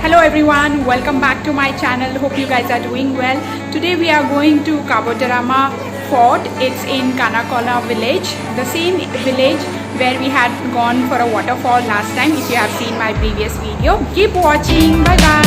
Hello everyone, welcome back to my channel. Hope you guys are doing well. Today we are going to Cabo De Rama fort. It's in Canacona village, the same village where we had gone for a waterfall last time. If you have seen my previous video, keep watching. Bye bye.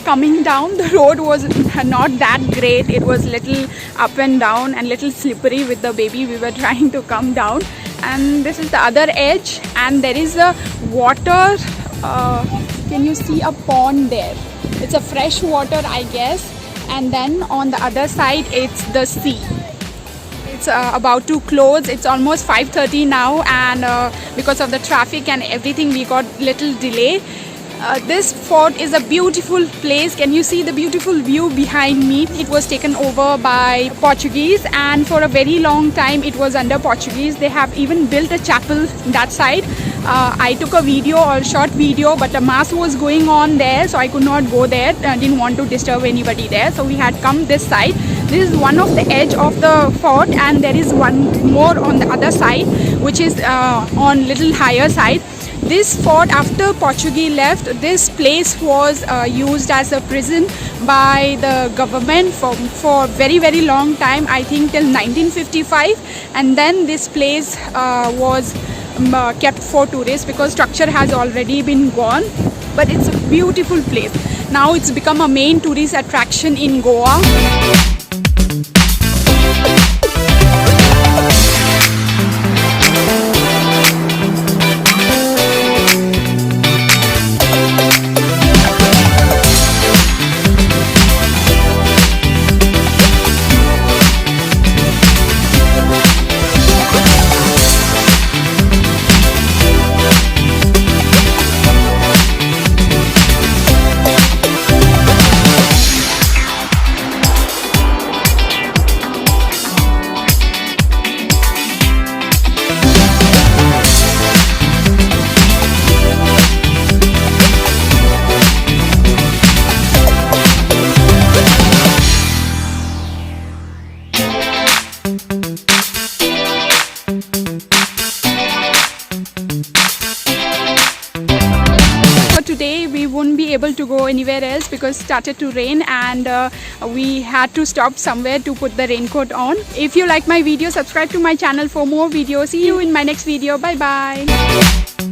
Coming down, the road was not that great. It was little up and down and little slippery with the baby. We were trying to come down, and this is the other edge, and there is a water. Can you see a pond there? It's a fresh water, I guess, and then on the other side it's the sea. It's about to close. It's almost 5:30 now, and because of the traffic and everything, we got little delay. This fort is a beautiful place. Can you see the beautiful view behind me? It was taken over by Portuguese, and for a very long time it was under Portuguese. They have even built a chapel that side. I took a video or short video, but the mass was going on there, so I could not go there. I didn't want to disturb anybody there, so we had come this side. This is one of the edge of the fort, and there is one more on the other side, which is on little higher side. This fort, after Portuguese left, this place was used as a prison by the government for very long time, I think till 1955, and then this place was kept for tourists because structure has already been gone, but it's a beautiful place. Now it's become a main tourist attraction in Goa. Today we wouldn't be able to go anywhere else because it started to rain, and we had to stop somewhere to put the raincoat on. If you like my video, subscribe to my channel for more videos. See you in my next video. Bye bye.